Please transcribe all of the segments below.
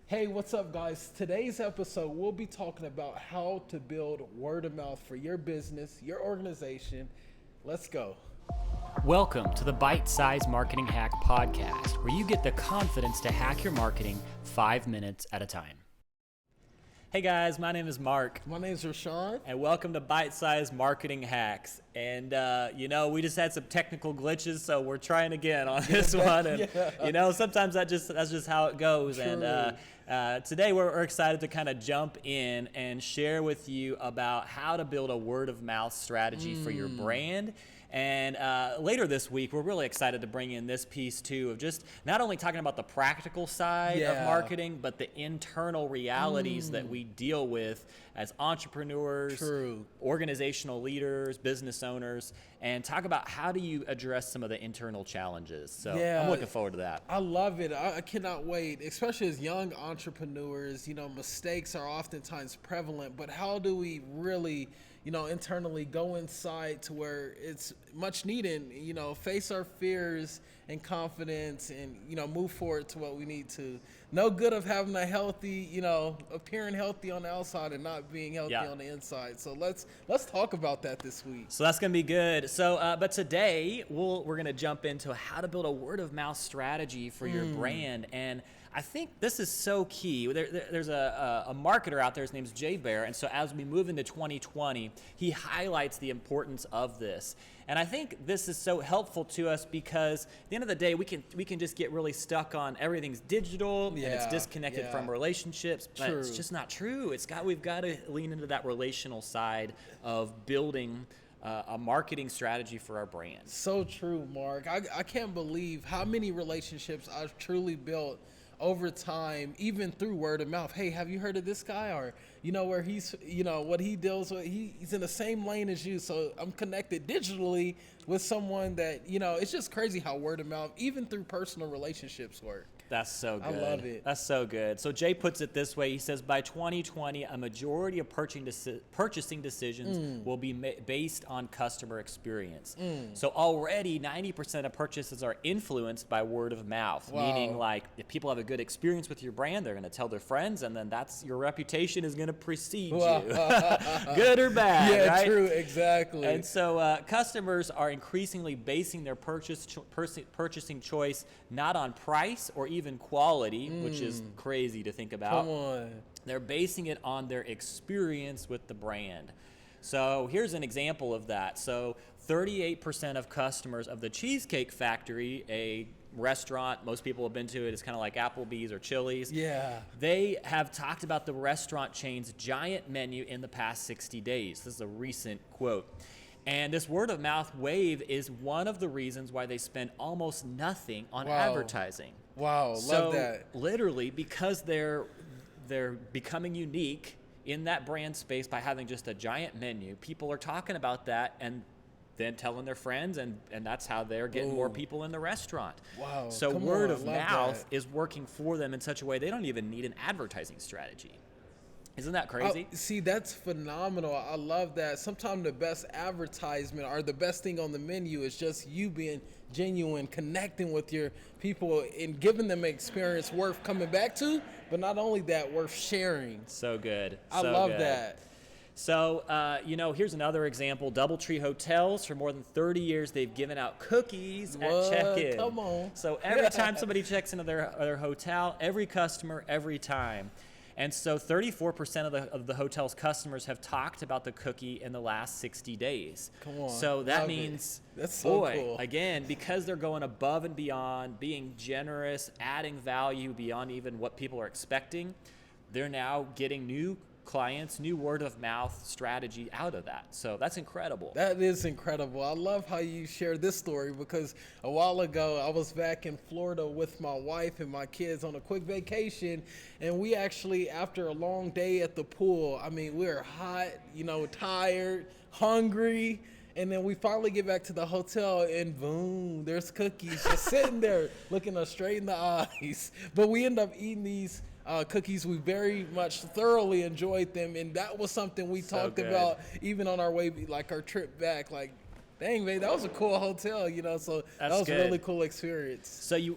Hey, what's up, guys? Today's episode, we'll be talking about how to build word of mouth for your business, your organization. Let's go. Welcome to the Bite Size Marketing Hack Podcast, where you get the confidence to hack your marketing 5 minutes at a time. Hey guys, my name is Mark. My name is Rashawn. And welcome to Bite Size Marketing Hacks. And, we just had some technical glitches, so we're trying again on this one. And, sometimes that's just how it goes. True. And today we're excited to kind of jump in and share with you about how to build a word of mouth strategy for your brand. And later this week, we're really excited to bring in this piece too of just not only talking about the practical side of marketing, but the internal realities that we deal with as entrepreneurs, organizational leaders, business owners, and talk about how do you address some of the internal challenges. So I'm looking forward to that. I love it. I cannot wait, especially as young entrepreneurs. Mistakes are oftentimes prevalent, but how do we really internally go inside to where it's much needed, face our fears and confidence and, move forward to what we need to. No good of having a healthy, appearing healthy on the outside and not being healthy on the inside. So let's talk about that this week. So that's going to be good. So, but today we're going to jump into how to build a word of mouth strategy for your brand. And I think this is so key. There's a marketer out there, his name's Baer, and so as we move into 2020, he highlights the importance of this. And I think this is so helpful to us because at the end of the day, we can just get really stuck on everything's digital and it's disconnected from relationships, but it's just not true. We've got to lean into that relational side of building a marketing strategy for our brand. So true, Mark. I can't believe how many relationships I've truly built over time, even through word of mouth. Hey, have you heard of this guy? Or, where he's, what he deals with, he's in the same lane as you. So I'm connected digitally with someone that, it's just crazy how word of mouth, even through personal relationships, work. That's so good. I love it. That's so good. So Jay puts it this way. He says, by 2020, a majority of purchasing decisions will be based on customer experience. So already 90% of purchases are influenced by word of mouth, meaning like if people have a good experience with your brand, they're going to tell their friends, and then your reputation is going to precede you, good or bad. Right? True, exactly. And so customers are increasingly basing their purchasing choice not on price or even quality, which is crazy to think about. Come on. They're basing it on their experience with the brand. So here's an example of that. So 38% of customers of the Cheesecake Factory, a restaurant, most people have been to it, it's kind of like Applebee's or Chili's. Yeah. They have talked about the restaurant chain's giant menu in the past 60 days. This is a recent quote. And this word of mouth wave is one of the reasons why they spend almost nothing on advertising. Wow, love that. Literally, because they're becoming unique in that brand space by having just a giant menu, people are talking about that and then telling their friends, and that's how they're getting more people in the restaurant. Wow. So word of mouth is working for them in such a way they don't even need an advertising strategy. Isn't that crazy? See, that's phenomenal. I love that. Sometimes the best advertisement or the best thing on the menu is just you being genuine, connecting with your people and giving them an experience worth coming back to, but not only that, worth sharing. So good. I love that. So, here's another example. Doubletree Hotels, for more than 30 years, they've given out cookies at check-in. Come on. So every time somebody checks into their hotel, every customer, every time. And so 34% of the hotel's customers have talked about the cookie in the last 60 days. Come on. So that means, that's so cool. Again, because they're going above and beyond, being generous, adding value beyond even what people are expecting, they're now getting new clients, new word of mouth strategy out of that. So that's incredible. That is incredible. I love how you share this story because a while ago I was back in Florida with my wife and my kids on a quick vacation, and we actually, after a long day at the pool, we were hot, tired, hungry, and then we finally get back to the hotel and boom, there's cookies just sitting there looking us straight in the eyes. But we end up eating these cookies. We very much thoroughly enjoyed them, and that was something we talked about even on our way, like our trip back. Like, Dang, man, that was a cool hotel, so that was a really cool experience.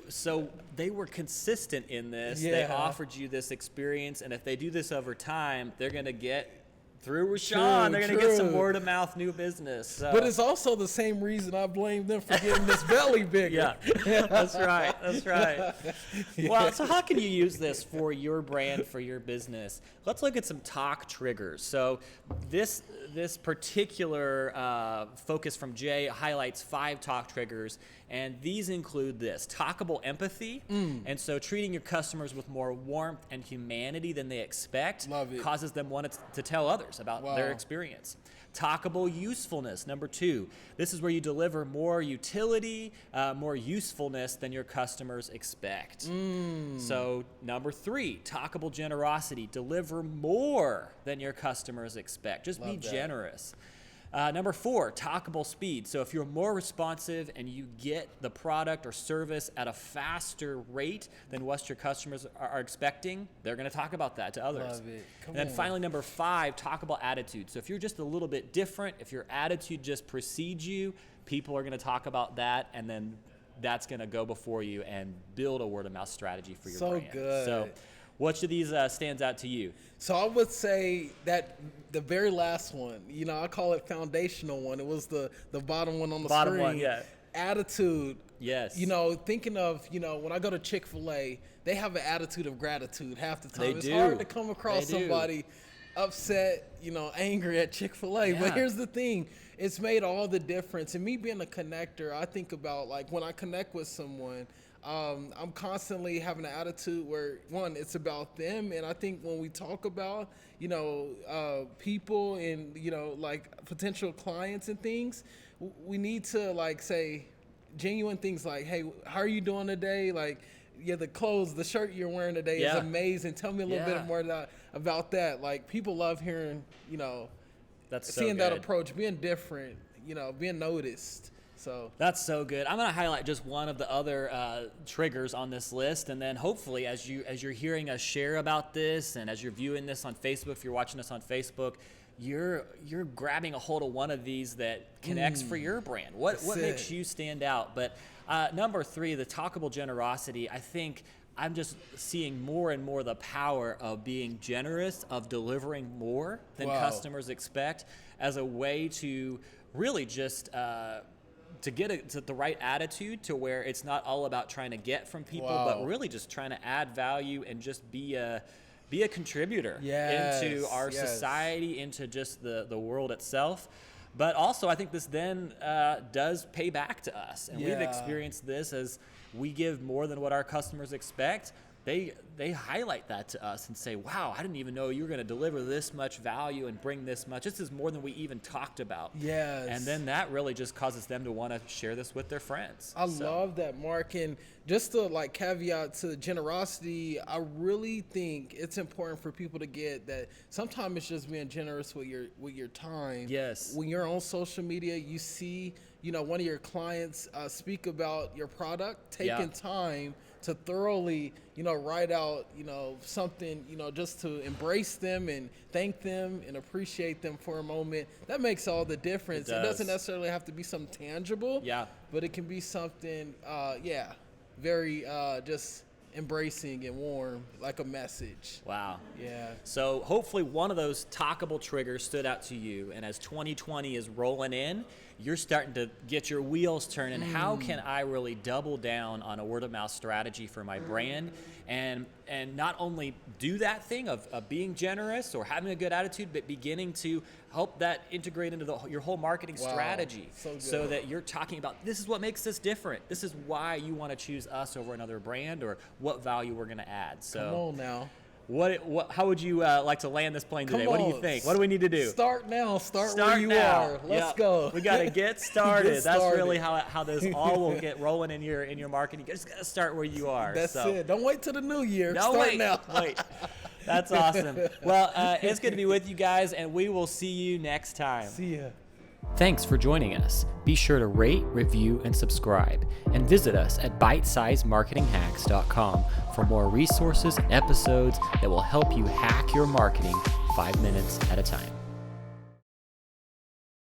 So they were consistent in this. Yeah. They offered you this experience, and if they do this over time, they're going to get through Rashawn. They're going to get some word of mouth new business. So. But it's also the same reason I blame them for getting this belly bigger. Yeah, that's right. That's right. Yeah. Well, so how can you use this for your brand, for your business? Let's look at some talk triggers. So this particular focus from Jay highlights 5 talk triggers, and these include this: talkable empathy, and so treating your customers with more warmth and humanity than they expect causes them want to tell others about their experience. Talkable usefulness, number 2. This is where you deliver more utility, more usefulness than your customers expect. So number 3, talkable generosity. Deliver more than your customers expect. Just be generous. Number 4, talkable speed. So if you're more responsive and you get the product or service at a faster rate than what your customers are expecting, they're going to talk about that to others. Love it. And then finally, number 5, talkable attitude. So if you're just a little bit different, if your attitude just precedes you, people are going to talk about that, and then that's going to go before you and build a word of mouth strategy for your brand. So good. So which of these stands out to you? So I would say that the very last one, I call it foundational one. It was the bottom one on the bottom screen. One, yeah. Attitude. Yes. Thinking of, when I go to Chick-fil-A, they have an attitude of gratitude half the time. It's do. hard to come across somebody upset, angry at Chick-fil-A. Yeah. But here's the thing. It's made all the difference. And me being a connector, I think about, when I connect with someone, I'm constantly having an attitude where, one, it's about them. And I think when we talk about, people and, potential clients and things, we need to, say genuine things like, hey, how are you doing today? The shirt you're wearing today is amazing. Tell me a little bit more about that. People love hearing, That's seeing that approach, being different, being noticed. So that's so good. I'm going to highlight just one of the other triggers on this list, and then hopefully as you're hearing us share about this, and as you're viewing this on Facebook, if you're watching us on Facebook, you're grabbing a hold of one of these that connects for your brand. What makes you stand out? But number 3, the talkable generosity. I think I'm just seeing more and more the power of being generous, of delivering more than customers expect, as a way to really just to get to the right attitude, to where it's not all about trying to get from people, but really just trying to add value and just be a contributor into our society, into just the world itself. But also, I think this then does pay back to us. And we've experienced this as we give more than what our customers expect. They highlight that to us and say, wow, I didn't even know you were going to deliver this much value and bring this much. This is more than we even talked about. Yes. And then that really just causes them to want to share this with their friends. I love that, Mark. And just to caveat to generosity, I really think it's important for people to get that sometimes it's just being generous with your time. Yes. When you're on social media, you see, one of your clients speak about your product, taking time to thoroughly, write out, something, just to embrace them and thank them and appreciate them for a moment. That makes all the difference. It doesn't necessarily have to be something tangible, but it can be something, very just embracing and warm, like a message. Wow. Yeah. So hopefully one of those talkable triggers stood out to you, and as 2020 is rolling in, you're starting to get your wheels turning. How can I really double down on a word of mouth strategy for my brand, and not only do that thing of being generous or having a good attitude, but beginning to help that integrate into your whole marketing strategy, so that you're talking about, this is what makes us different. This is why you want to choose us over another brand, or what value we're going to add. So come on now. How would you like to land this plane today? What do you think? What do we need to do? Start now. Start where you are. Let's go. We got to get started. That's really how this all will get rolling in your marketing. You just got to start where you are. That's it. Don't wait till the new year. No, start now. Wait. That's awesome. Well, it's good to be with you guys, and we will see you next time. See ya. Thanks for joining us. Be sure to rate, review, and subscribe, and visit us at bitesizemarketinghacks.com for more resources and episodes that will help you hack your marketing 5 minutes at a time.